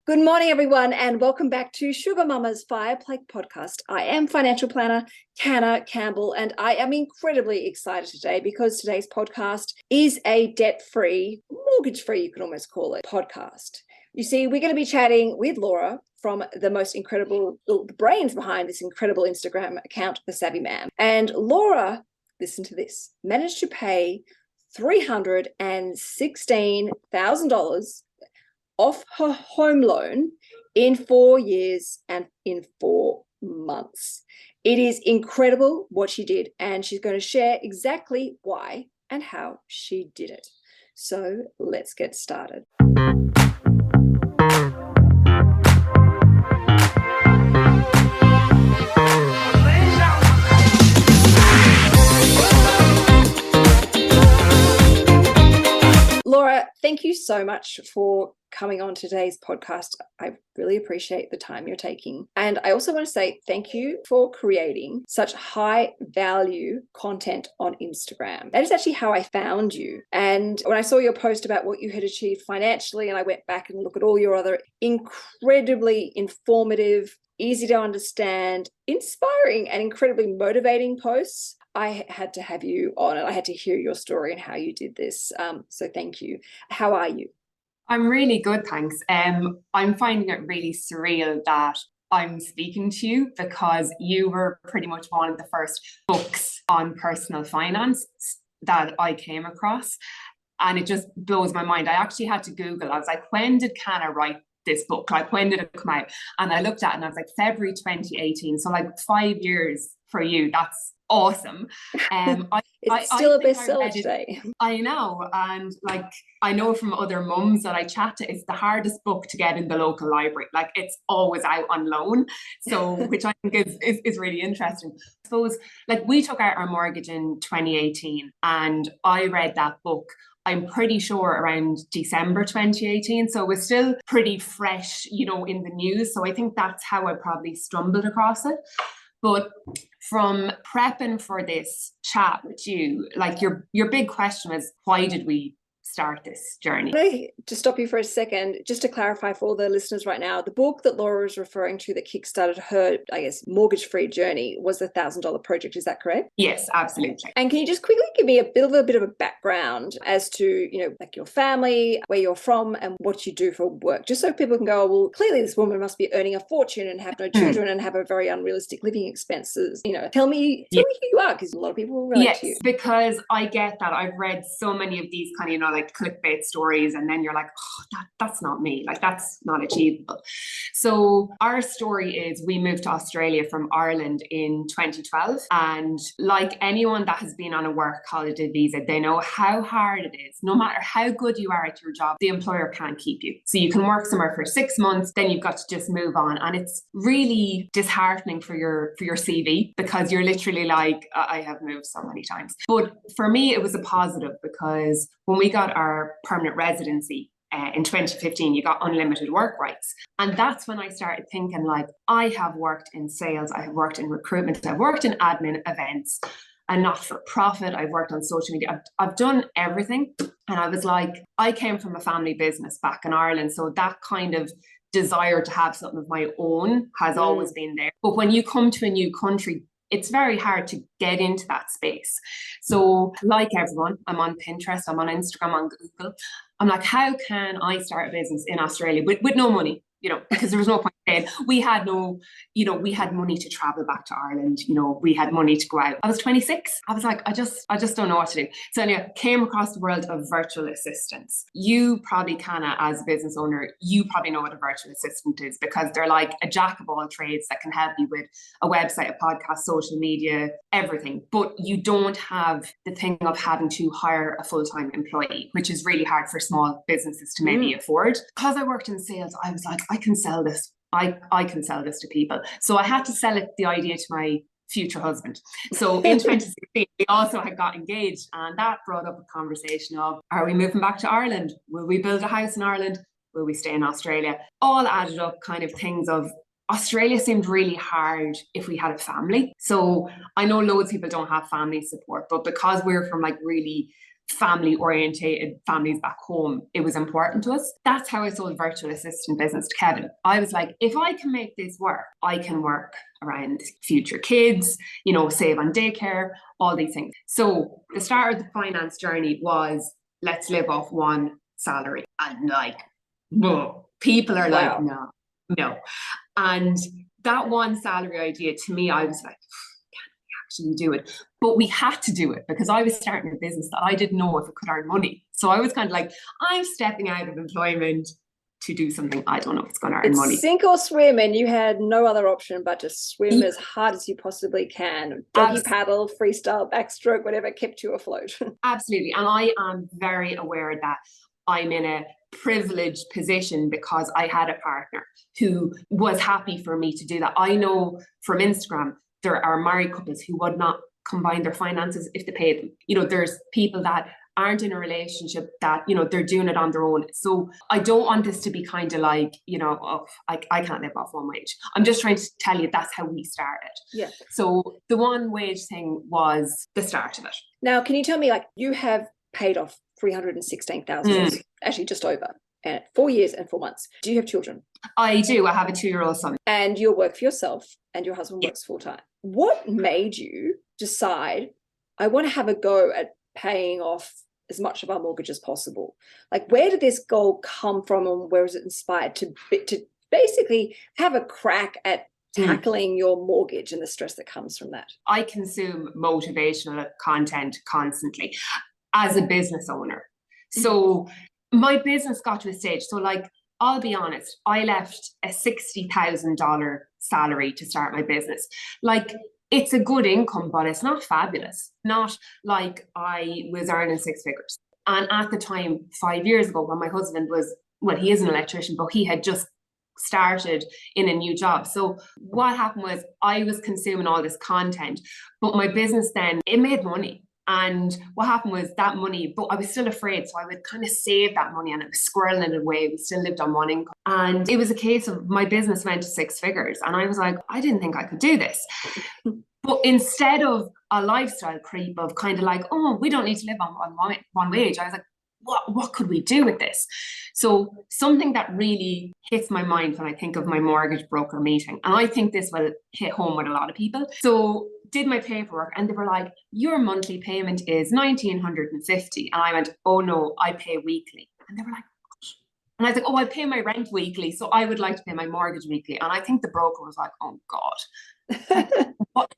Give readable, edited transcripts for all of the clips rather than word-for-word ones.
Good morning, everyone, and welcome back to Sugar Mama's Fireplace podcast. I am financial planner Canna Campbell, and I am incredibly excited today because today's podcast is a debt-free, mortgage-free, you could almost call it, podcast. You see, we're going to be chatting with Laura from the most incredible, the brains behind this incredible Instagram account, The Savvy Man. And Laura, listen to this, managed to pay $316,000 off her home loan in 4 years and in 4 months. It is incredible what she did, and she's going to share exactly why and how she did it. So let's get started. Laura, thank you so much for coming on today's podcast. I really appreciate the time you're taking. And I also want to say thank you for creating such high value content on Instagram. That is actually how I found you. And when I saw your post about what you had achieved financially, and I went back and looked at all your other incredibly informative, easy to understand, inspiring, and incredibly motivating posts, I had to have you on and I had to hear your story and how you did this. So thank you. How are you? I'm really good, thanks. I'm finding it really surreal that I'm speaking to you because you were pretty much one of the first books on personal finance that I came across. And it just blows my mind. I actually had to Google. I was like, when did Canna write this book? Like, when did it come out? And I looked at it and I was like, February 2018. So like 5 years for you. That's awesome. It's still a bestseller today. I know. And like, I know from other mums that I chat to, it's the hardest book to get in the local library. Like, it's always out on loan. So, which I think is really interesting. I suppose, like, we took out our mortgage in 2018 and I read that book, I'm pretty sure, around December 2018. So it was still pretty fresh, in the news. So I think that's how I probably stumbled across it. But from prepping for this chat with you, like your big question was, why did we start this journey? Can I just stop you for a second, just to clarify for all the listeners right now, the book that Laura is referring to that kickstarted her, mortgage-free journey was the $1,000 project. Is that correct? Yes, absolutely. And can you just quickly give me a bit of a background as to, like your family, where you're from and what you do for work, just so people can go, well, clearly this woman must be earning a fortune and have no children and have a very unrealistic living expenses. Tell me who you are, because a lot of people will relate to you. Because I get that. I've read so many of these kind of, like clickbait stories, and then you're like, oh, that's not me, like that's not achievable. So our story is, we moved to Australia from Ireland in 2012, and like anyone that has been on a work holiday visa, they know how hard it is. No matter how good you are at your job, the employer can't keep you. So you can work somewhere for 6 months, then you've got to just move on, and it's really disheartening for your CV, because you're literally like, I have moved so many times. But for me, it was a positive, because when we got our permanent residency in 2015, you got unlimited work rights. And that's when I started thinking, like, I have worked in sales, I have worked in recruitment, I've worked in admin, events, and not for profit. I've worked on social media. I've done everything. And I was like, I came from a family business back in Ireland. So that kind of desire to have something of my own has always been there. But when you come to a new country, it's very hard to get into that space. So like everyone, I'm on Pinterest, I'm on Instagram, on Google. I'm like, how can I start a business in Australia with no money? Because there was no point in. We had money to travel back to Ireland. We had money to go out. I was 26. I was like, I just don't know what to do. So anyway, came across the world of virtual assistants. You probably can, as a business owner, you probably know what a virtual assistant is, because they're like a jack of all trades that can help you with a website, a podcast, social media, everything. But you don't have the thing of having to hire a full-time employee, which is really hard for small businesses to maybe afford. Because I worked in sales, I was like, I can sell this. I can sell this to people. So I had to sell the idea to my future husband. So in 2016, we also had got engaged, and that brought up a conversation of, are we moving back to Ireland? Will we build a house in Ireland? Will we stay in Australia? All added up kind of things of, Australia seemed really hard if we had a family. So I know loads of people don't have family support, but because we're from like really family orientated families back home, it was important to us. That's how I sold virtual assistant business to Kevin. I was like, if I can make this work, I can work around future kids, you know, save on daycare, all these things. So the start of the finance journey was, let's live off one salary. And like, whoa, people are like, no. And that one salary idea, to me, I was like, actually do it. But we had to do it because I was starting a business that I didn't know if it could earn money. So I was kind of like, I'm stepping out of employment to do something I don't know if it's going to earn money. Sink or swim, and you had no other option but to swim as hard as you possibly can. Doggy paddle, freestyle, backstroke, whatever kept you afloat. Absolutely. And I am very aware that I'm in a privileged position because I had a partner who was happy for me to do that. I know from Instagram, there are married couples who would not combine their finances if they paid them. You know, there's people that aren't in a relationship that, you know, they're doing it on their own. So I don't want this to be kind of like, you know, oh, I can't live off one wage. I'm just trying to tell you that's how we started. Yeah. So the one wage thing was the start of it. Now, can you tell me, like, you have paid off $316,000, actually just over, and 4 years and 4 months. Do you have children? I do. I have a 2-year-old son. And you work for yourself and your husband works full time. What made you decide, I want to have a go at paying off as much of our mortgage as possible? Like, where did this goal come from, and where was it inspired to basically have a crack at tackling your mortgage and the stress that comes from that? I consume motivational content constantly as a business owner. So my business got to a stage. So like, I'll be honest, I left a $60,000 salary to start my business. Like, it's a good income, but it's not fabulous. Not like I was earning 6 figures. And at the time, 5 years ago, when my husband was, well, he is an electrician, but he had just started in a new job. So what happened was I was consuming all this content, but my business then, it made money. And what happened was that money, but I was still afraid. So I would kind of save that money and it was squirreling it away. We still lived on one income. And it was a case of my business went to 6 figures. And I was like, I didn't think I could do this. But instead of a lifestyle creep of kind of like, oh, we don't need to live on one wage, I was like, what could we do with this? So something that really hits my mind when I think of my mortgage broker meeting, and I think this will hit home with a lot of people. So did my paperwork and they were like, your monthly payment is $1,950. And I went, oh no, I pay weekly. And they were like, what? And I was like, oh, I pay my rent weekly, so I would like to pay my mortgage weekly. And I think the broker was like, oh God.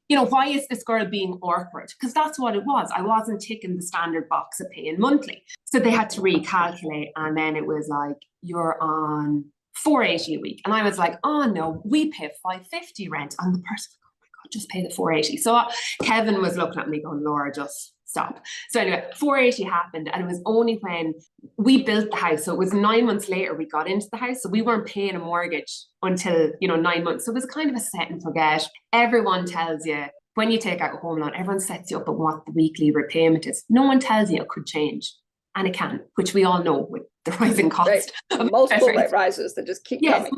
You know, why is this girl being awkward? Because that's what it was. I wasn't ticking the standard box of paying monthly. So they had to recalculate. And then it was like, you're on $480 a week. And I was like, oh no, we pay $550 rent. And the person, oh my God, just pay the $480. So Kevin was looking at me going, Laura, just stop. So anyway, $480 happened. And it was only when we built the house. So it was 9 months later we got into the house. So we weren't paying a mortgage until, 9 months. So it was kind of a set and forget. Everyone tells you when you take out a home loan, everyone sets you up on what the weekly repayment is. No one tells you it could change. And it can, which we all know with the rising cost. Right. Multiple rate rises that just keep coming.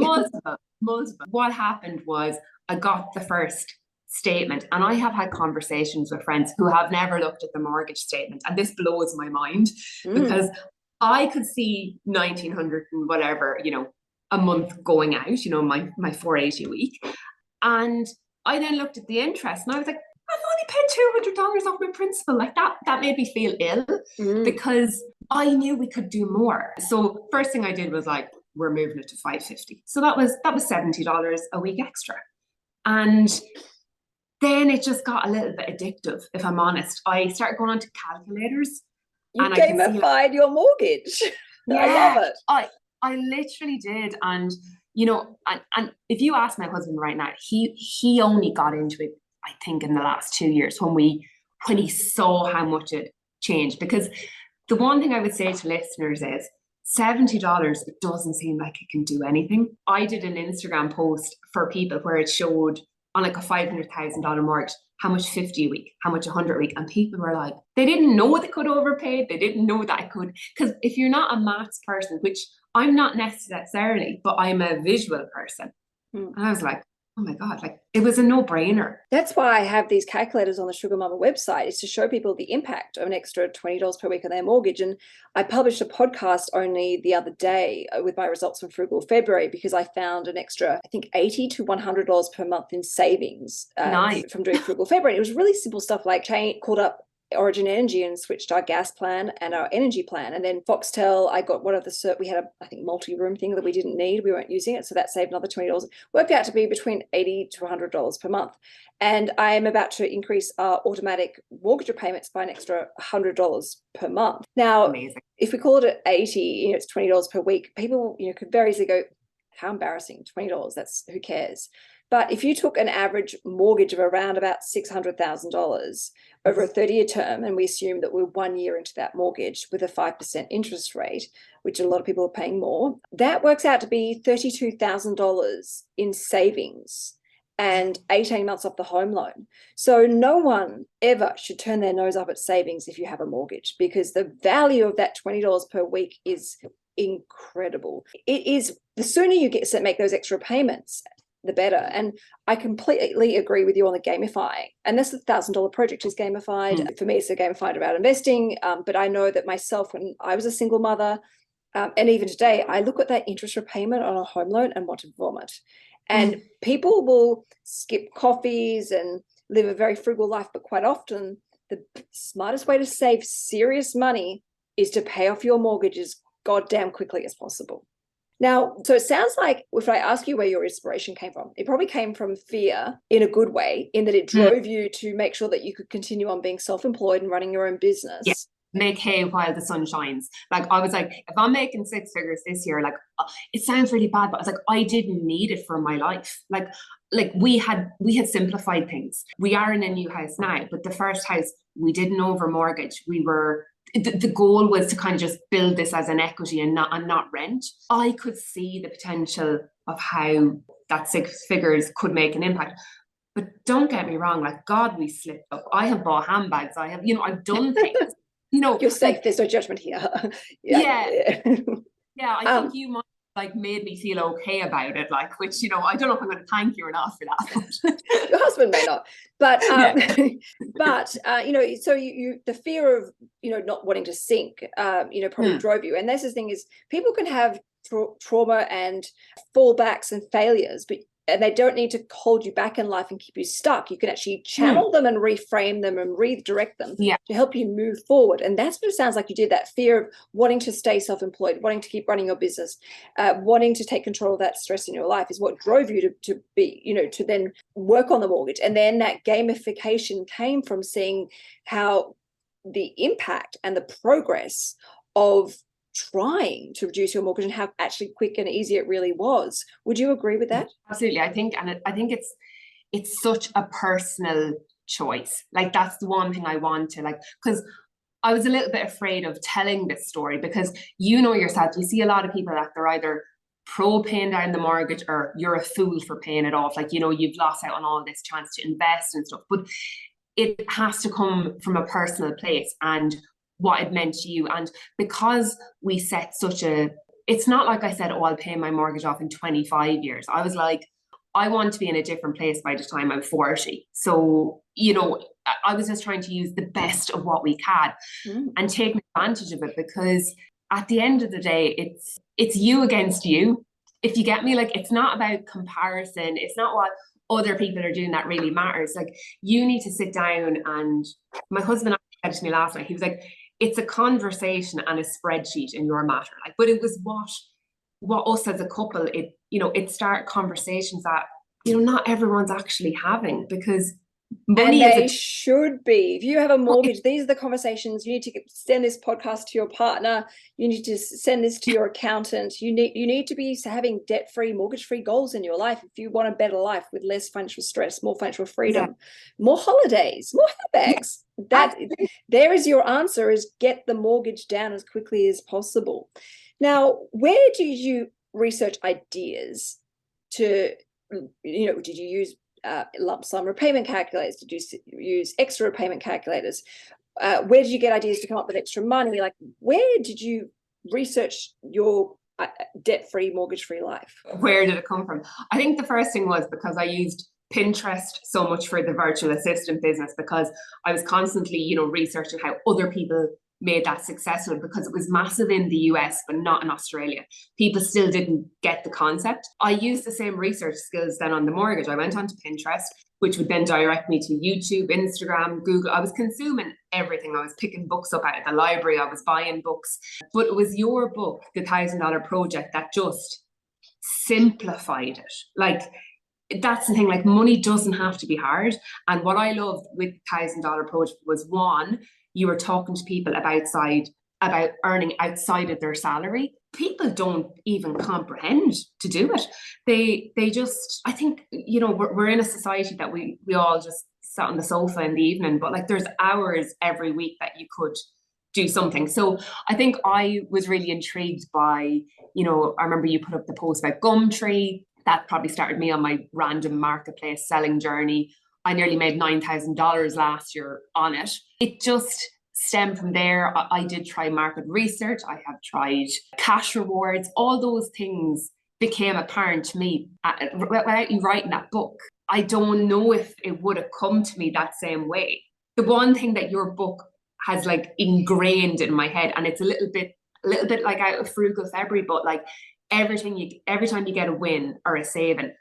Multiple. What happened was I got the first statement, and I have had conversations with friends who have never looked at the mortgage statement, and this blows my mind because I could see 1,900 and whatever, a month going out, my 480 a week. And I then looked at the interest and I was like, I've only paid $200 off my principal. Like that made me feel ill because I knew we could do more. So first thing I did was like, we're moving it to $550. So that was $70 a week extra. And then it just got a little bit addictive, if I'm honest. I started going on to calculators. You gamified your mortgage. Yeah, I love it. I literally did. And, and if you ask my husband right now, he only got into it, I think, in the last 2 years when he saw how much it changed. Because the one thing I would say to listeners is $70, it doesn't seem like it can do anything. I did an Instagram post for people where it showed on like a $500,000 mortgage, how much 50 a week, how much 100 a week. And people were like, they didn't know they could overpay. They didn't know that I could. Because if you're not a maths person, which I'm not necessarily, but I'm a visual person. And I was like, Oh my God, like it was a no-brainer. That's why I have these calculators on the Sugar Mama website, is to show people the impact of an extra $20 per week on their mortgage. And I published a podcast only the other day with my results from Frugal February, because I found an extra, I think, $80 to $100 per month in savings Nice. from doing Frugal February. It was really simple stuff like called up Origin Energy and switched our gas plan and our energy plan. And then Foxtel, I got one of we had a, I think, multi-room thing that we didn't need. We weren't using it. So that saved another $20. Worked out to be between $80 to $100 per month. And I am about to increase our automatic mortgage repayments by an extra $100 per month. Now, Amazing. if we call it at 80, it's $20 per week. People, could very easily go, how embarrassing, $20, that's, who cares? But if you took an average mortgage of around about $600,000 over a 30-year term, and we assume that we're 1 year into that mortgage with a 5% interest rate, which a lot of people are paying more, that works out to be $32,000 in savings and 18 months off the home loan. So no one ever should turn their nose up at savings if you have a mortgage, because the value of that $20 per week is incredible. It is, the sooner you get to make those extra payments, the better. And I completely agree with you on the gamifying. And that's the $1,000 project is gamified. For me, it's a gamified about investing. But I know that myself, when I was a single mother, and even today, I look at that interest repayment on a home loan and want to vomit. And people will skip coffees and live a very frugal life, but quite often the smartest way to save serious money is to pay off your mortgage as goddamn quickly as possible. Now, so it sounds like, if I ask you where your inspiration came from, it probably came from fear in a good way, in that it drove you to make sure that you could continue on being self-employed and running your own business. Yeah. Make hay while the sun shines. Like, I was like, if I'm making 6 figures this year, like, it sounds really bad, but I was like, I didn't need it for my life. Like we had simplified things. We are in a new house now, but the first house, we didn't over mortgage. We were, the goal was to kind of just build this as an equity and not rent. I could see the potential of how that 6 figures could make an impact. But don't get me wrong, like, God, we slipped up. I have bought handbags. I've done things. You're safe. There's no judgment here. Yeah. I think you might like made me feel okay about it, like, which, I don't know if I'm going to thank you or not for that. Your husband may not, but so you the fear of not wanting to sink probably drove you. And that's the thing, is people can have trauma and fallbacks and failures, and they don't need to hold you back in life and keep you stuck. You can actually channel them and reframe them and redirect them to help you move forward. And that's what it sounds like you did. That fear of wanting to stay self-employed, wanting to keep running your business, wanting to take control of that stress in your life is what drove you to be, to then work on the mortgage. And then that gamification came from seeing how the impact and the progress of trying to reduce your mortgage and how actually quick and easy it really was. Would you agree with that? Absolutely. I think it's such a personal choice. Like, that's the one thing I want to, like, because I was a little bit afraid of telling this story, because yourself, you see a lot of people that they're either pro paying down the mortgage or you're a fool for paying it off. Like, you've lost out on all this chance to invest and stuff, but it has to come from a personal place and what it meant to you. And because we set it's not like I said, I'll pay my mortgage off in 25 years. I was like, I want to be in a different place by the time I'm 40. So, I was just trying to use the best of what we can and take advantage of it, because at the end of the day, it's you against you. If you get me, like, it's not about comparison. It's not what other people are doing that really matters. Like, you need to sit down, and my husband said to me last night, he was like, it's a conversation and a spreadsheet in your matter. Like, but it was what us as a couple, it started conversations that, not everyone's actually having, because money and they should be. If you have a mortgage, these are the conversations. You need to send this podcast to your partner. You need to send this to your accountant. You need to be having debt-free, mortgage-free goals in your life if you want a better life with less financial stress, more financial freedom, more holidays, more handbags. There is your answer, is get the mortgage down as quickly as possible. Now, where do you research ideas to, did you use lump sum repayment calculators? Did you use extra repayment calculators? Where did you get ideas to come up with extra money? Like, where did you research your debt-free, mortgage-free life? Where did it come from? I think the first thing was because I used Pinterest so much for the virtual assistant business, because I was constantly, researching how other people made that successful, because it was massive in the US, but not in Australia. People still didn't get the concept. I used the same research skills then on the mortgage. I went onto Pinterest, which would then direct me to YouTube, Instagram, Google. I was consuming everything. I was picking books up out of the library. I was buying books. But it was your book, The $1,000 Project, that just simplified it. Like, that's the thing, like, money doesn't have to be hard. And what I loved with $1,000 Project was, one, you were talking to people about earning outside of their salary. People don't even comprehend to do it. They just, I think, we're in a society that we all just sat on the sofa in the evening, but like, there's hours every week that you could do something. So I think I was really intrigued by, I remember you put up the post about Gumtree. That probably started me on my random marketplace selling journey. I nearly made $9,000 last year on it. It just stemmed from there. I did try market research. I have tried cash rewards. All those things became apparent to me without you writing that book. I don't know if it would have come to me that same way. The one thing that your book has like ingrained in my head, and it's a little bit like out of Frugal February, but like every time you get a win or a saving,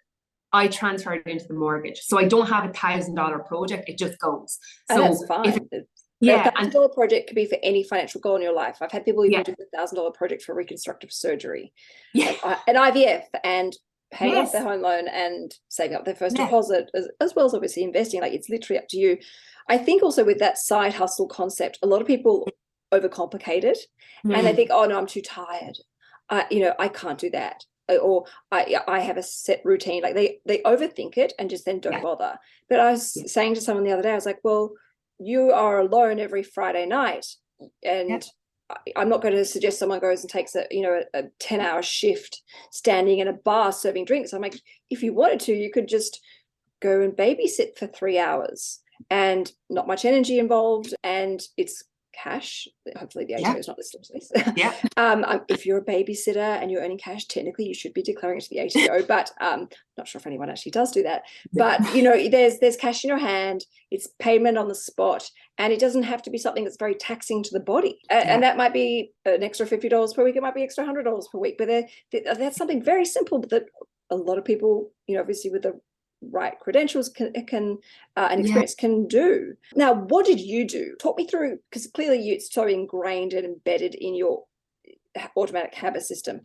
I transfer it into the mortgage. So I don't have $1,000 project, it just goes. So that's fine. Yeah, a $1,000 project could be for any financial goal in your life. I've had people even do a $1,000 project for reconstructive surgery, an IVF, and paying off their home loan and saving up their first deposit, as well as obviously investing. Like, it's literally up to you. I think also with that side hustle concept, a lot of people overcomplicate it and they think, oh no, I'm too tired. I can't do that. Or I have a set routine. Like, they overthink it and just then don't bother. But I was saying to someone the other day, I was like, well, you are alone every Friday night, and I'm not going to suggest someone goes and takes a 10-hour shift standing in a bar serving drinks. I'm like, if you wanted to, you could just go and babysit for 3 hours and not much energy involved, and it's cash. Hopefully the ATO is not listening to this. If you're a babysitter and you're earning cash, technically you should be declaring it to the ATO, but not sure if anyone actually does do that. But there's cash in your hand, it's payment on the spot, and it doesn't have to be something that's very taxing to the body. And that might be an extra $50 per week, it might be extra $100 per week, but that's something very simple that a lot of people, obviously with the right credentials can and experience can do. Now, what did you do? Talk me through, because clearly it's so ingrained and embedded in your automatic habit system.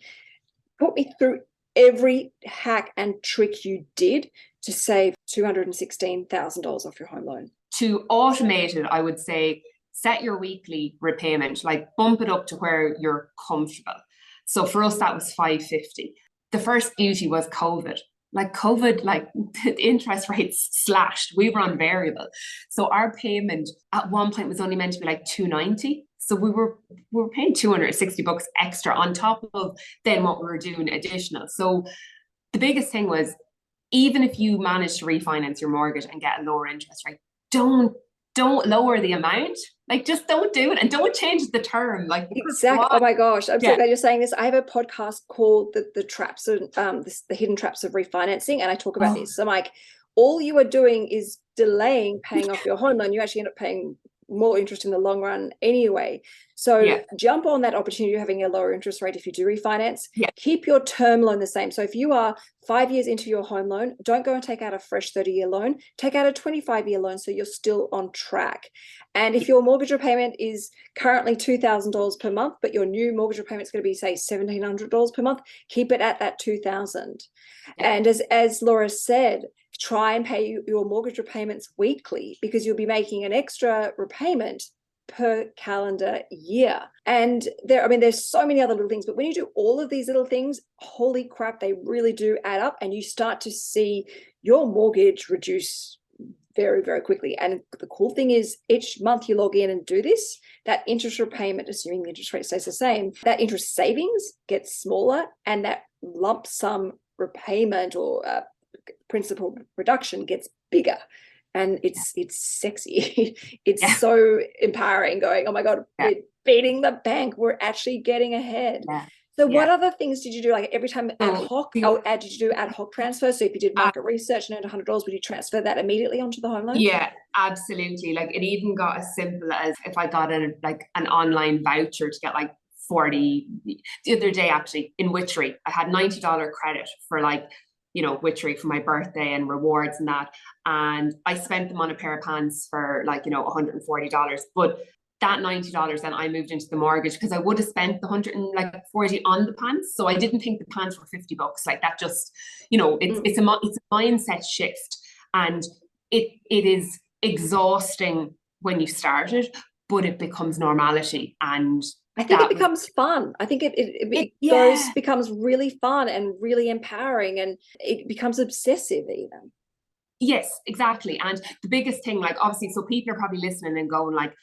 Talk me through every hack and trick you did to save $216,000 off your home loan. To automate it, I would say set your weekly repayment, like bump it up to where you're comfortable. So for us, that was $550. The first beauty was COVID. Like the interest rates slashed. We were on variable. So our payment at one point was only meant to be like $290. So we were paying $260 extra on top of then what we were doing additional. So the biggest thing was, even if you manage to refinance your mortgage and get a lower interest rate, don't lower the amount. Like, just don't do it, and don't change the term. Like, exactly. Oh my gosh, I'm so glad you're saying this. I have a podcast called the traps of the hidden traps of refinancing, and I talk about this. So I'm like, all you are doing is delaying paying off your home loan. You actually end up paying more interest in the long run anyway. So jump on that opportunity. You're having a lower interest rate if you do refinance. Keep your term loan the same. So if you are 5 years into your home loan, don't go and take out a fresh 30-year loan. Take out a 25-year loan so you're still on track. And if your mortgage repayment is currently $2,000 per month, but your new mortgage repayment is going to be, say, $1,700 per month, keep it at that $2,000. And as Laura said, try and pay your mortgage repayments weekly, because you'll be making an extra repayment per calendar year. And there's so many other little things, but when you do all of these little things, holy crap, they really do add up, and you start to see your mortgage reduce very, very quickly. And the cool thing is, each month you log in and do this, that interest repayment, assuming the interest rate stays the same, that interest savings gets smaller, and that lump sum repayment or principal reduction gets bigger. And it's sexy. It's so empowering, going, oh my God, we're beating the bank. We're actually getting ahead. So what other things did you do? Like every time ad hoc, did you do ad hoc transfers? So if you did market research and earned $100, would you transfer that immediately onto the home loan? Yeah, absolutely. Like it even got as simple as if I got an online voucher to get like 40, the other day actually in Witchery, I had $90 credit for like, Witchery for my birthday and rewards and that. And I spent them on a pair of pants for like, $140. But that $90 then I moved into the mortgage because I would have spent the 140 on the pants. So I didn't think the pants were $50. Like that just, it's a mindset shift. And it is exhausting when you start it, but it becomes normality. And I think it becomes fun. I think it becomes really fun and really empowering, and it becomes obsessive even. Yes, exactly. And the biggest thing, like obviously, so people are probably listening and going like,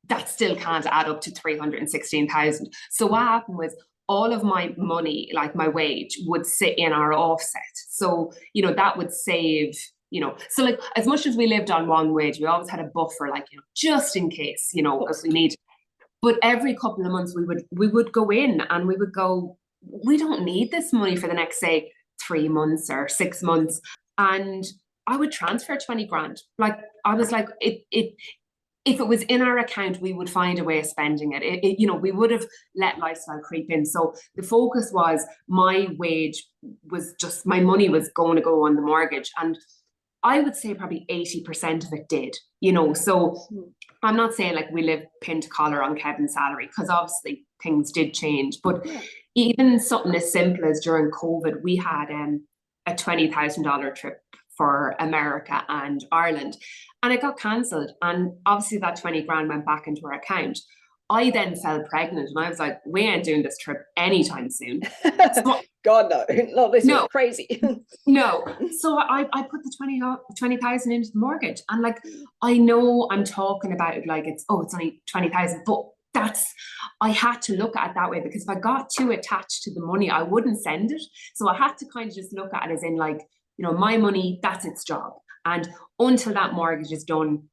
that still can't add up to 316,000. So what happened was all of my money, like my wage, would sit in our offset. So, that would save, so like as much as we lived on one wage, we always had a buffer, like, just in case, if we need. But every couple of months we would go in and we would go, we don't need this money for the next, say, 3 months or 6 months. And I would transfer 20 grand. Like I was like, if it was in our account, we would find a way of spending it. We would have let lifestyle creep in. So the focus was my wage was just, my money was going to go on the mortgage. And I would say probably 80% of it did, so I'm not saying like we live pin to collar on Kevin's salary, because obviously things did change. But even something as simple as during COVID, we had a $20,000 trip for America and Ireland, and it got cancelled. And obviously that 20 grand went back into our account. I then fell pregnant and I was like, we ain't doing this trip anytime soon. So, God, no, not this. No, crazy. No. So I put the 20,000 into the mortgage. And like, I know I'm talking about it like it's only 20,000, but I had to look at it that way, because if I got too attached to the money, I wouldn't send it. So I had to kind of just look at it as in like, my money, that's its job. And until that mortgage is done.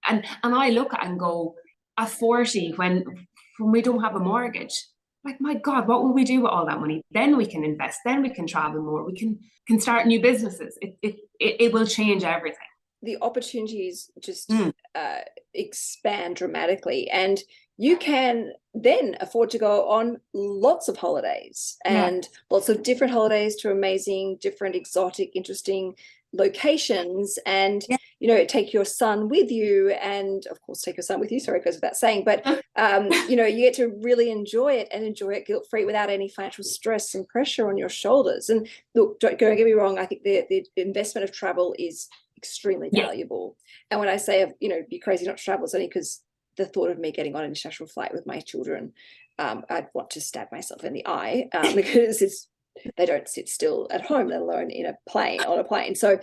And I look at it and go, at 40, when we don't have a mortgage, like, my God, what will we do with all that money? Then we can invest, then we can travel more, we can start new businesses. It will change everything. The opportunities just expand dramatically, and you can then afford to go on lots of holidays and lots of different holidays to amazing, different, exotic, interesting locations, and take your son with you, and of course take your son with you, sorry, it goes without saying, but you get to really enjoy it guilt-free without any financial stress and pressure on your shoulders. And look, don't get me wrong, I think the investment of travel is extremely valuable. And when I say be crazy not to travel, it's only because the thought of me getting on an international flight with my children, I'd want to stab myself in the eye, because they don't sit still at home, let alone on a plane. So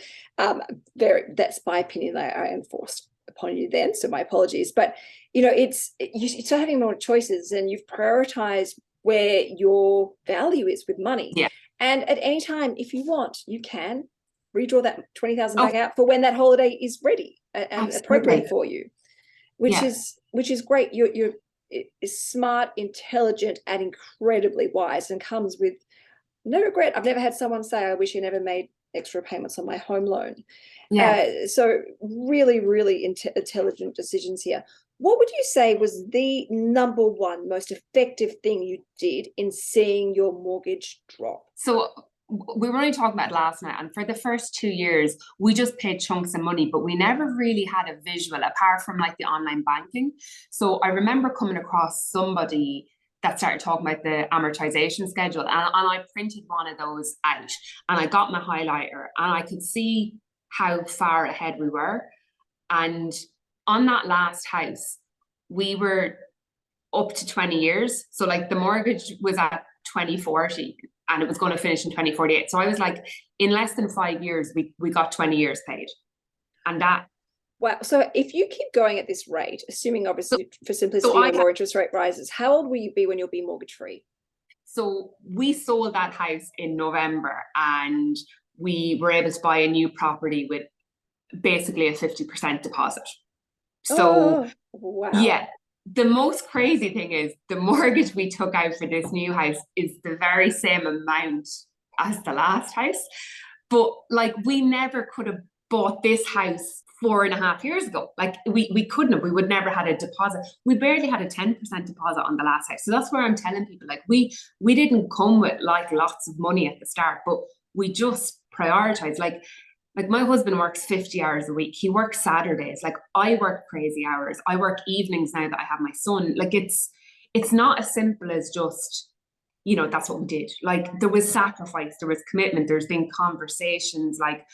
that's my opinion. I enforced upon you then, so my apologies. But you start having more choices, and you've prioritized where your value is with money. And at any time, if you want, you can redraw that 20,000 back out for when that holiday is ready and appropriate for you, which is great. You're smart, intelligent, and incredibly wise, and comes with no regret. I've never had someone say, I wish you never made extra payments on my home loan. So really, really intelligent decisions here. What would you say was the number one most effective thing you did in seeing your mortgage drop? So we were only talking about last night, and for the first 2 years, we just paid chunks of money, but we never really had a visual apart from like the online banking. So I remember coming across somebody that started talking about the amortization schedule, and I printed one of those out, and I got my highlighter, and I could see how far ahead we were. And on that last house, we were up to 20 years. So like the mortgage was at 2040 and it was going to finish in 2048. So I was like, in less than 5 years, we got 20 years paid. And that. Wow. So if you keep going at this rate, assuming obviously for simplicity more interest rate rises, how old will you be when you'll be mortgage free? So we sold that house in November, and we were able to buy a new property with basically a 50% deposit. So wow. the most crazy thing is the mortgage we took out for this new house is the very same amount as the last house. But like we never could have bought this house 4.5 years ago. Like we couldn't have, we would never had a deposit. We barely had a 10% deposit on the last house. So that's where I'm telling people, like we didn't come with like lots of money at the start, but we just prioritized. Like my husband works 50 hours a week. He works Saturdays. Like I work crazy hours. I work evenings now that I have my son. Like it's not as simple as just, you know, that's what we did. Like there was sacrifice, there was commitment, there's been conversations. Like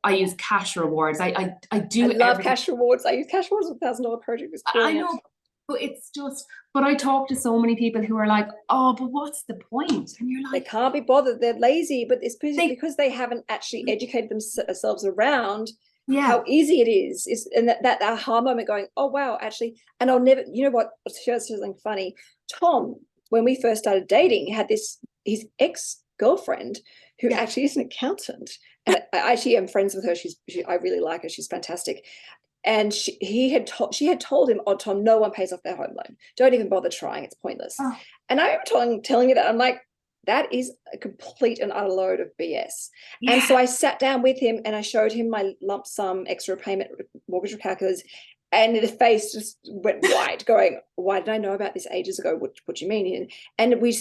I use cash rewards. I love cash rewards. I use cash rewards with $1,000 project. I know, but it's just, but I talk to so many people who are like, oh, but what's the point? And you're like, they can't be bothered. They're lazy, but it's because they haven't actually educated themselves around how easy it is and that aha moment going, oh, wow, actually, and I'll never, you know what, I'll share something funny. Tom, when we first started dating, had his ex-girlfriend who actually is an accountant. And I actually am friends with her. I really like her. She's fantastic. And she had told him, oh, Tom, no one pays off their home loan. Don't even bother trying. It's pointless. Oh. And I remember telling me that. I'm like, that is a complete and utter load of BS. Yeah. And so I sat down with him and I showed him my lump sum extra payment mortgage calculators. And his face just went white, going, why did I know about this ages ago? What do you mean? And we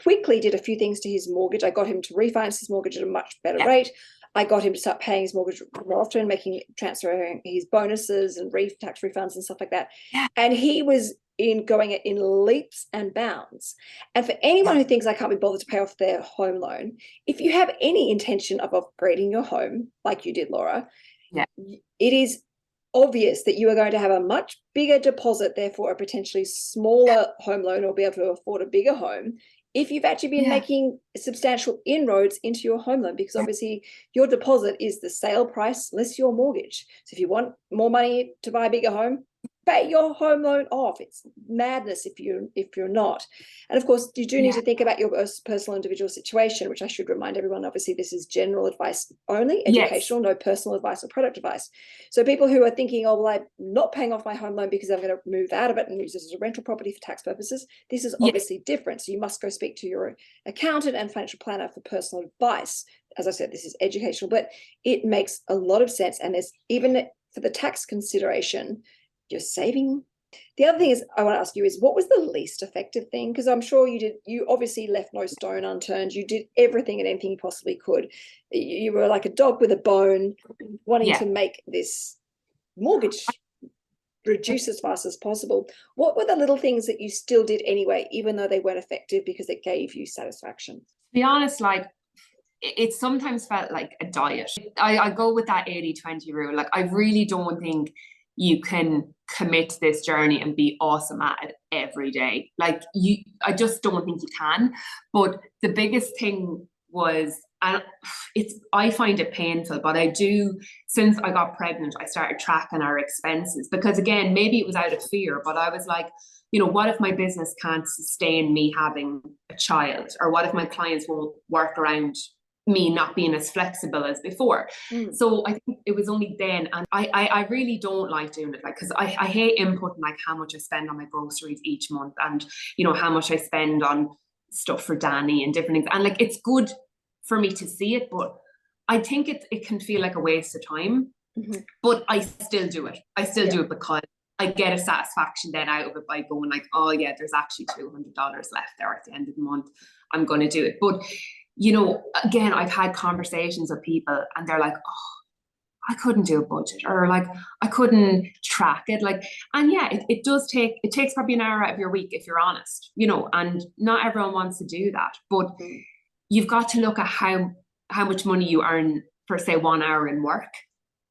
quickly did a few things to his mortgage. I got him to refinance his mortgage at a much better rate. I got him to start paying his mortgage more often, transferring his bonuses and tax refunds and stuff like that. Yeah. And he was going in leaps and bounds. And for anyone who thinks I can't be bothered to pay off their home loan, if you have any intention of upgrading your home, like you did, Laura, it is obvious that you are going to have a much bigger deposit, therefore a potentially smaller home loan, or be able to afford a bigger home if you've actually been making substantial inroads into your home loan, because obviously your deposit is the sale price less your mortgage. So if you want more money to buy a bigger home, pay your home loan off. It's madness if you're not. And of course, you do need to think about your personal individual situation, which I should remind everyone, obviously this is general advice only, educational, no personal advice or product advice. So people who are thinking, oh, well, I'm not paying off my home loan because I'm going to move out of it and use it as a rental property for tax purposes, this is obviously different. So you must go speak to your accountant and financial planner for personal advice. As I said, this is educational, but it makes a lot of sense. And there's even for the tax consideration, you're saving. The other thing is I want to ask you is, what was the least effective thing? Because I'm sure you obviously left no stone unturned. You did everything and anything you possibly could. You were like a dog with a bone, wanting to make this mortgage reduce as fast as possible. What were the little things that you still did anyway, even though they weren't effective because it gave you satisfaction? To be honest, like it sometimes felt like a diet. I go with that 80-20 rule. Like I really don't think you can commit to this journey and be awesome at it every day. Like I just don't think you can. But the biggest thing was, and I find it painful, but I do, since I got pregnant, I started tracking our expenses, because again, maybe it was out of fear, but I was like, you know, what if my business can't sustain me having a child? Or what if my clients won't work around me not being as flexible as before? So I think it was only then, and I really don't like doing it, like, because I hate inputting like how much I spend on my groceries each month, and you know how much I spend on stuff for Danny and different things, and like it's good for me to see it, but I think it can feel like a waste of time. But I still do it. I still do it because I get a satisfaction then out of it by going like, oh yeah, there's actually $200 left there at the end of the month. I'm going to do it. But you know, again, I've had conversations with people and they're like, oh, I couldn't do a budget, or like I couldn't track it. Like, and yeah, it takes probably an hour out of your week if you're honest, you know, and not everyone wants to do that. But you've got to look at how much money you earn for, say, 1 hour in work.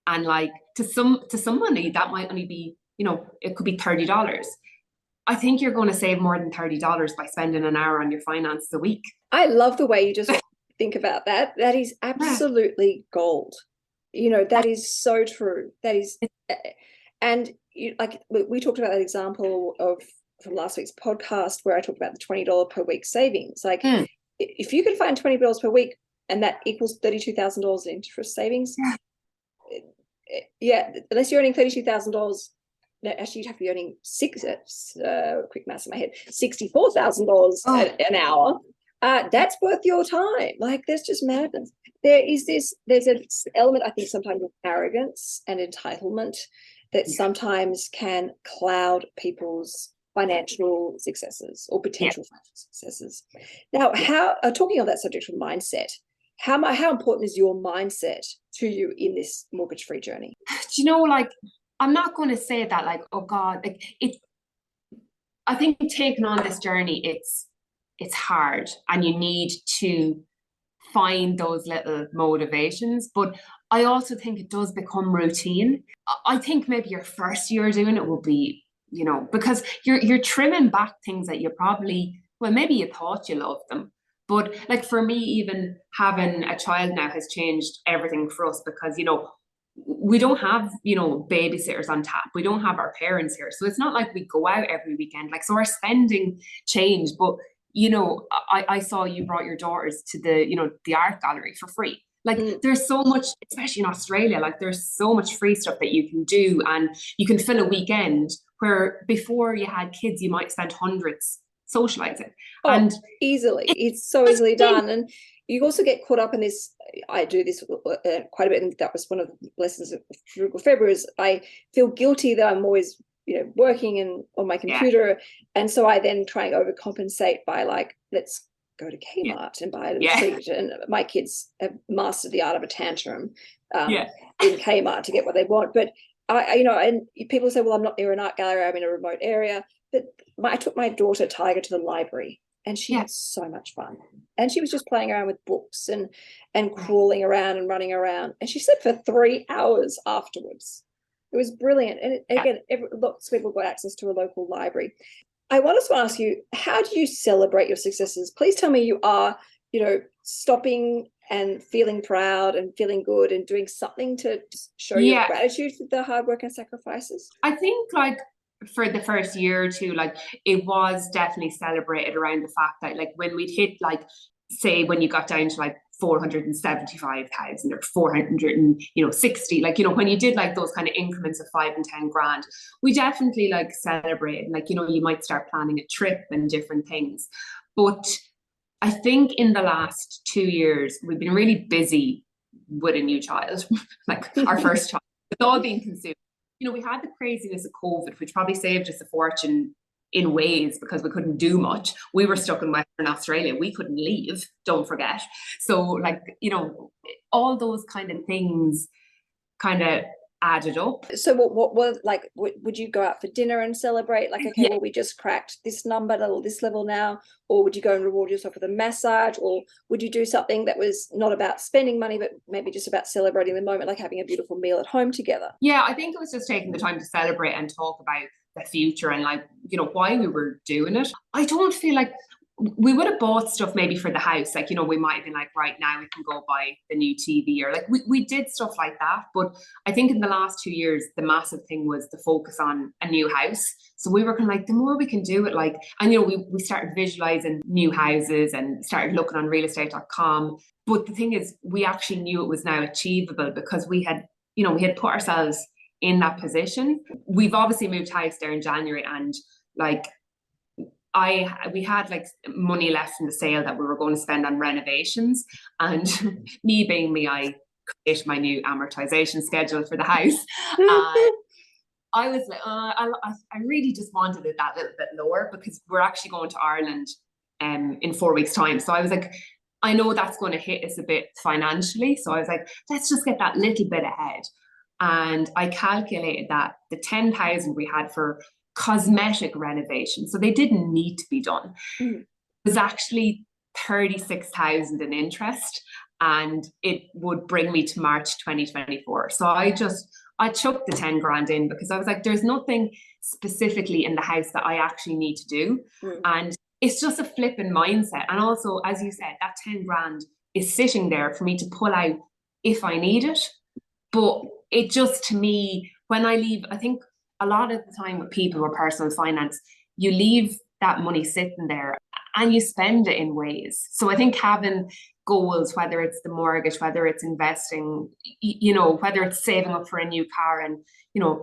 And like to somebody that might only be, you know, it could be $30. I think you're going to save more than $30 by spending an hour on your finances a week. I love the way you just think about that. That is absolutely gold. You know, that is so true. That is, and like we talked about that example from last week's podcast where I talked about the $20 per week savings. Like if you can find $20 per week and that equals $32,000 in interest savings, unless you're earning $32,000 actually you'd have to be earning quick maths in my head, $64,000 an hour. That's worth your time. Like, there's just madness. There's an element, I think, sometimes of arrogance and entitlement that sometimes can cloud people's financial successes or potential financial successes. Now, talking on that subject of mindset, how important is your mindset to you in this mortgage-free journey? Do you know, like, I'm not going to say that, like, oh God, like I think taking on this journey, it's hard, and you need to find those little motivations. But I also think it does become routine. I think maybe your first year doing it will be, you know, because you're trimming back things that you probably, well, maybe you thought you loved them. But like for me, even having a child now has changed everything for us, because, you know, we don't have, you know, babysitters on tap. We don't have our parents here. So it's not like we go out every weekend. Like, so our spending changed. But, you know, I saw you brought your daughters to the, you know, the art gallery for free. Like, there's so much, especially in Australia, like there's so much free stuff that you can do, and you can fill a weekend where before you had kids, you might spend hundreds socializing. And easily, it's so easily done. And you also get caught up in this. I do this quite a bit, and that was one of the lessons of Frugal February, is I feel guilty that I'm always, you know, working and on my computer, and so I then try and overcompensate by, like, let's go to Kmart and buy a little treat. And my kids have mastered the art of a tantrum in Kmart to get what they want. But I, you know, and people say, well, I'm not near an art gallery, I'm in a remote area. But I took my daughter Tiger to the library, and she had so much fun. And she was just playing around with books and crawling around and running around. And she slept for 3 hours afterwards. It was brilliant. And again, lots of people got access to a local library. I want to ask you, how do you celebrate your successes? Please tell me you are, you know, stopping and feeling proud and feeling good and doing something to show your gratitude for the hard work and sacrifices. I think, like, for the first year or two, like, it was definitely celebrated around the fact that, like, when we'd hit, like, say when you got down to like 475,000 or 460, like, you know, when you did like those kind of increments of 5 and 10 grand, we definitely like celebrated. Like, you know, you might start planning a trip and different things. But I think in the last 2 years, we've been really busy with a new child, like our first child. It's all being consumed. You know, we had the craziness of COVID, which probably saved us a fortune in ways, because we couldn't do much. We were stuck in Western Australia. We couldn't leave, don't forget. So, like, you know, all those kind of things kind of added up. So what like, would you go out for dinner and celebrate? Like, okay, well, we just cracked this number to this level now. Or would you go and reward yourself with a massage? Or would you do something that was not about spending money, but maybe just about celebrating the moment, like having a beautiful meal at home together? Yeah, I think it was just taking the time to celebrate and talk about the future and, like, you know, why we were doing it. I don't feel like we would have bought stuff maybe for the house. Like, you know, we might have been like, right now we can go buy the new TV, or like we did stuff like that. But I think in the last 2 years, the massive thing was the focus on a new house. So we were kind of like, the more we can do it, like, and, you know, we started visualizing new houses and started looking on realestate.com. But the thing is, we actually knew it was now achievable, because we had, you know, we had put ourselves in that position. We've obviously moved house there in January, and like we had like money left from the sale that we were going to spend on renovations, and me being me, I created my new amortization schedule for the house. I was like, I really just wanted it that little bit lower, because we're actually going to Ireland in 4 weeks' time. So I was like, I know that's going to hit us a bit financially. So I was like, let's just get that little bit ahead. And I calculated that the 10,000 we had for cosmetic renovation, so they didn't need to be done, was actually 36,000 in interest, and it would bring me to March 2024. So I took the 10 grand in, because I was like, there's nothing specifically in the house that I actually need to do. And it's just a flipping mindset. And also, as you said, that 10 grand is sitting there for me to pull out if I need it. But it just, to me, when I leave, I think a lot of the time with people with personal finance, you leave that money sitting there and you spend it in ways. So I think having goals, whether it's the mortgage, whether it's investing, whether it's saving up for a new car and,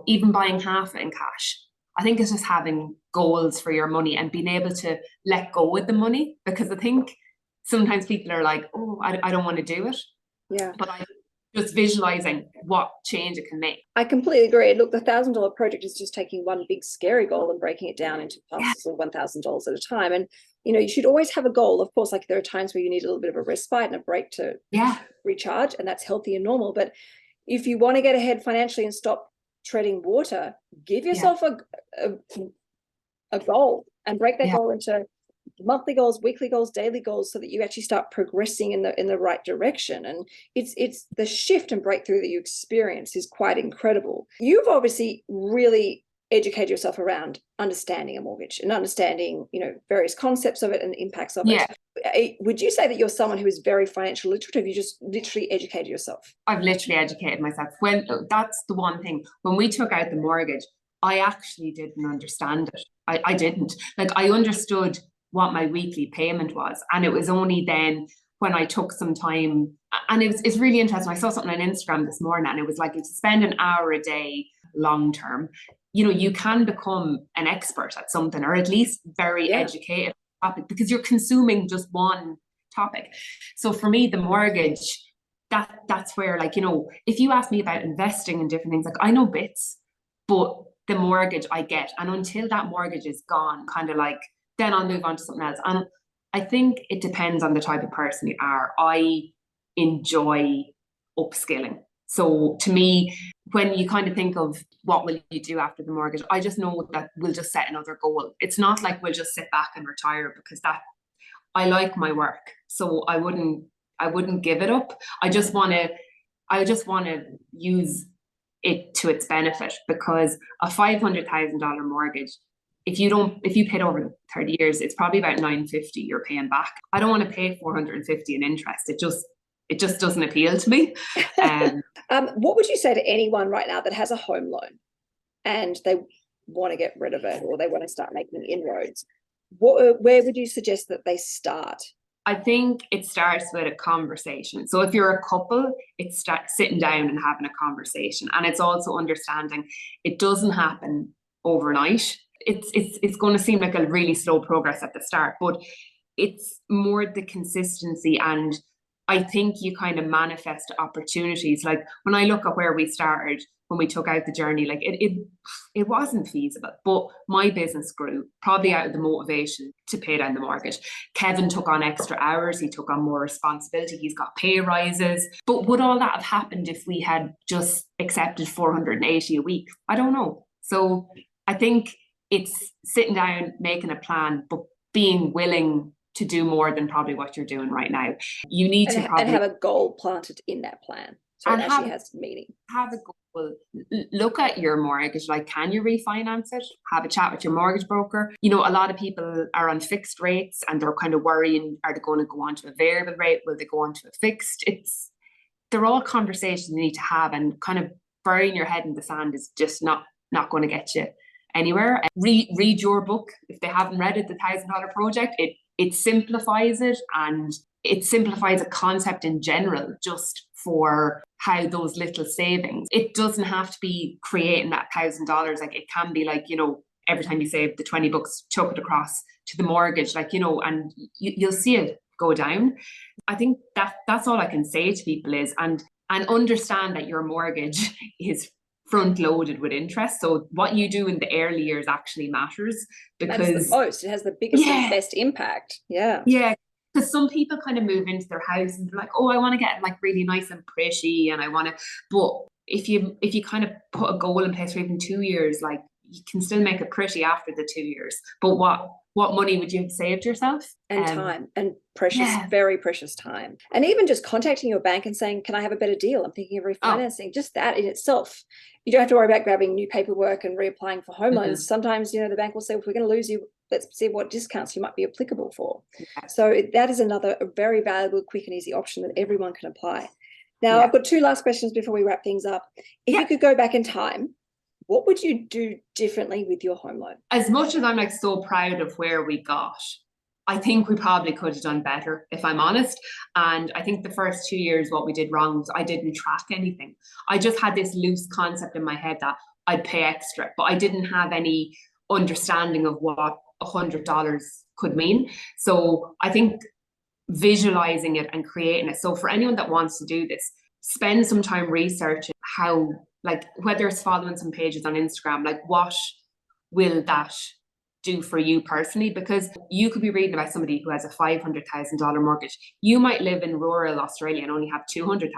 even buying half it in cash. I think it's just having goals for your money and being able to let go with the money, because I think sometimes people are like, oh, I don't want to do it. Yeah. But I just visualizing what change it can make. I completely agree. Look, the $1,000 project is just taking one big scary goal and breaking it down into parcels of $1,000 at a time. And, you should always have a goal. Of course, like there are times where you need a little bit of a respite and a break to recharge, and that's healthy and normal. But if you want to get ahead financially and stop treading water, give yourself a goal and break that goal into monthly goals, weekly goals, daily goals, so that you actually start progressing in the right direction. And it's the shift and breakthrough that you experience is quite incredible. You've obviously really educate yourself around understanding a mortgage and understanding, various concepts of it and the impacts of it. Would you say that you're someone who is very financial literate? Have you just literally educated yourself? I've literally educated myself. That's the one thing. When we took out the mortgage, I actually didn't understand it. I didn't. I understood what my weekly payment was. And it was only then when I took some time, and it's really interesting. I saw something on Instagram this morning, and it was like, if you spend an hour a day long term, you can become an expert at something, or at least very educated topic, because you're consuming just one topic. So for me, the mortgage, that's where, if you ask me about investing in different things, I know bits, but the mortgage I get, and until that mortgage is gone, then I'll move on to something else. And I think it depends on the type of person you are. I enjoy upskilling. So to me, when you think of what will you do after the mortgage, I just know that we'll just set another goal. It's not like we'll just sit back and retire, because I like my work. So I wouldn't give it up. I just want to use it to its benefit, because a $500,000 mortgage, if you paid over 30 years, it's probably about $950 you're paying back. I don't want to pay $450 in interest. It just doesn't appeal to me. What would you say to anyone right now that has a home loan and they want to get rid of it, or they want to start making inroads? Where would you suggest that they start? I think it starts with a conversation. So if you're a couple, it's sitting down and having a conversation. And it's also understanding it doesn't happen overnight. It's going to seem like a really slow progress at the start, but it's more the consistency. And I think you kind of manifest opportunities. Like when I look at where we started, when we took out the journey, it wasn't feasible, but my business grew probably out of the motivation to pay down the mortgage. Kevin took on extra hours. He took on more responsibility. He's got pay rises. But would all that have happened if we had just accepted $480 a week? I don't know. So I think it's sitting down, making a plan, but being willing to do more than probably what you're doing right now. You need to probably have a goal planted in that plan, so it actually has meaning. Have a goal. Look at your mortgage. Can you refinance it? Have a chat with your mortgage broker. A lot of people are on fixed rates and they're kind of worrying, are they going to go on to a variable rate? Will they go on to a fixed? They're all conversations you need to have, and kind of burying your head in the sand is just not going to get you anywhere. Read your book if they haven't read it, The $1,000 Project. It simplifies it, and it simplifies a concept in general, just for how those little savings. It doesn't have to be creating that $1,000. It can be every time you save the $20, chuck it across to the mortgage, and you'll see it go down. I think that's all I can say to people is, and understand that your mortgage is front loaded with interest. So what you do in the early years actually matters, because it has the biggest and best impact. Yeah. Because some people kind of move into their house and they're like, oh, I want to get really nice and pretty, and I want to. But if you kind of put a goal in place for even 2 years, you can still make it pretty after the 2 years. But what money would you have saved yourself? And time, and precious, very precious time. And even just contacting your bank and saying, can I have a better deal? I'm thinking of refinancing. Just that in itself. You don't have to worry about grabbing new paperwork and reapplying for home loans. Sometimes, the bank will say, if we're going to lose you, let's see what discounts you might be applicable for. So that is a very valuable, quick and easy option that everyone can apply. Now, I've got 2 last questions before we wrap things up. If you could go back in time, what would you do differently with your home loan? As much as I'm so proud of where we got, I think we probably could have done better, if I'm honest. And I think the first 2 years, what we did wrong was I didn't track anything. I just had this loose concept in my head that I'd pay extra, but I didn't have any understanding of what $100 could mean. So I think visualizing it and creating it. So for anyone that wants to do this, spend some time researching how, like, whether it's following some pages on Instagram, like what will that do for you personally? Because you could be reading about somebody who has a $500,000 mortgage. You might live in rural Australia and only have $200,000.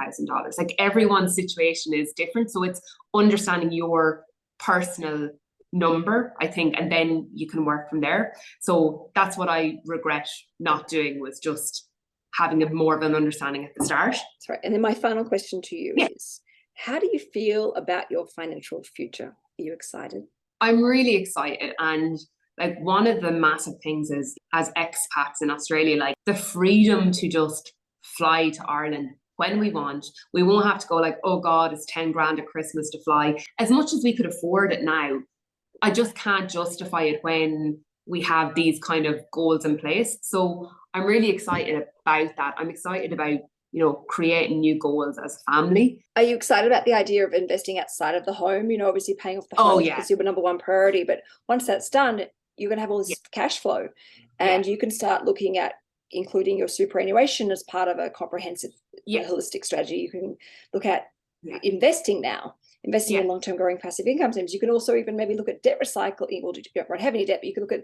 Like, everyone's situation is different. So it's understanding your personal number, I think, and then you can work from there. So that's what I regret not doing, was just having a more of an understanding at the start. That's right. And then my final question to you is, how do you feel about your financial future? Are you excited? I'm really excited. And like, one of the massive things is, as expats in Australia, like the freedom to just fly to Ireland when we want. We won't have to go like, oh God, it's 10 grand at Christmas to fly. As much as we could afford it now, I just can't justify it when we have these kind of goals in place. So I'm really excited about that. I'm excited about, creating new goals as a family. Are you excited about the idea of investing outside of the home? Obviously paying off the home is your number one priority, but once that's done, you're going to have all this cash flow, and you can start looking at including your superannuation as part of a comprehensive holistic strategy. You can look at investing in long-term growing passive income streams. You can also even maybe look at debt recycling, or you don't have any debt, but you can look at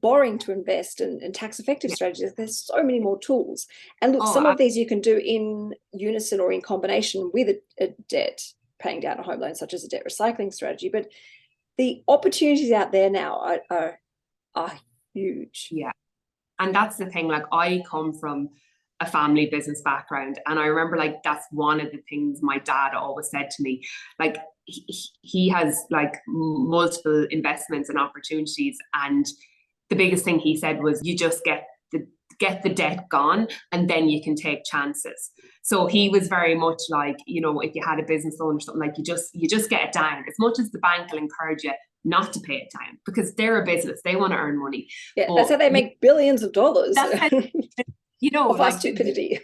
borrowing to invest and tax-effective strategies. There's so many more tools. And look, some of these you can do in unison or in combination with a debt, paying down a home loan, such as a debt recycling strategy. But the opportunities out there now are huge. Yeah. And that's the thing, like, I come from a family business background, and I remember, like, that's one of the things my dad always said to me. Like, he has like multiple investments and opportunities, and the biggest thing he said was, you just get the debt gone, and then you can take chances. So he was very much like, if you had a business loan or something, like, you just get it down. As much as the bank will encourage you not to pay it down, because they're a business, they want to earn money. Yeah, but that's how they make billions of dollars. That's how, like, stupidity.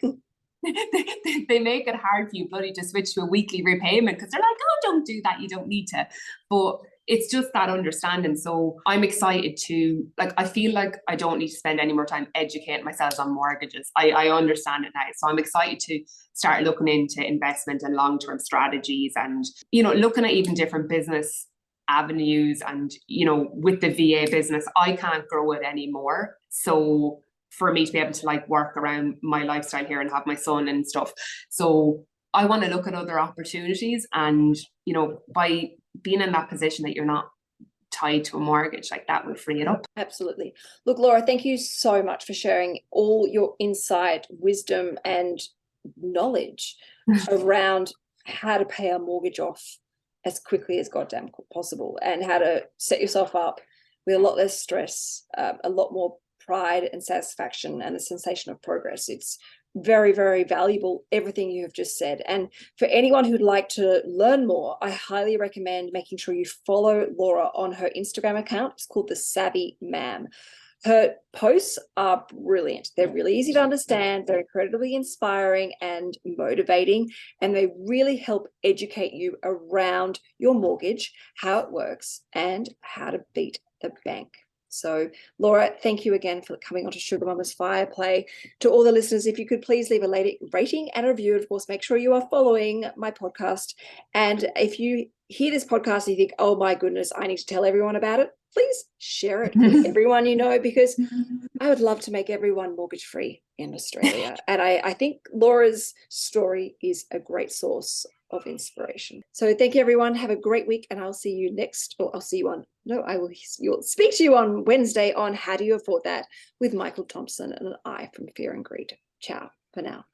They make it hard for you bloody to switch to a weekly repayment, because they're like, oh, don't do that, you don't need to. But it's just that understanding. So I'm excited to, like, I feel like I don't need to spend any more time educating myself on mortgages. I understand it now. So I'm excited to start looking into investment and long-term strategies, and, looking at even different business avenues. And, with the VA business, I can't grow it anymore. So for me to be able to, like, work around my lifestyle here and have my son and stuff. So I want to look at other opportunities, and, by being in that position that you're not tied to a mortgage, like, that would free it up. Absolutely. Look, Laura, thank you so much for sharing all your insight, wisdom, and knowledge around how to pay a mortgage off as quickly as goddamn possible, and how to set yourself up with a lot less stress, a lot more pride and satisfaction, and the sensation of progress. It's very, very valuable, everything you have just said. And for anyone who'd like to learn more, I highly recommend making sure you follow Laura on her Instagram account. It's called The Savvy Mam. Her posts are brilliant. They're really easy to understand. They're incredibly inspiring and motivating, and they really help educate you around your mortgage, how it works, and how to beat the bank. So, Laura, thank you again for coming on to Sugar Mama's Fire Play. To all the listeners, if you could please leave a rating and a review. Of course, make sure you are following my podcast. And if you hear this podcast and you think, oh my goodness, I need to tell everyone about it, please share it with everyone you know, because I would love to make everyone mortgage-free in Australia. And I think Laura's story is a great source of inspiration. So thank you, everyone. Have a great week, and I'll see you you'll speak to you on Wednesday on How Do You Afford That with Michael Thompson and I from Fear and Greed. Ciao for now.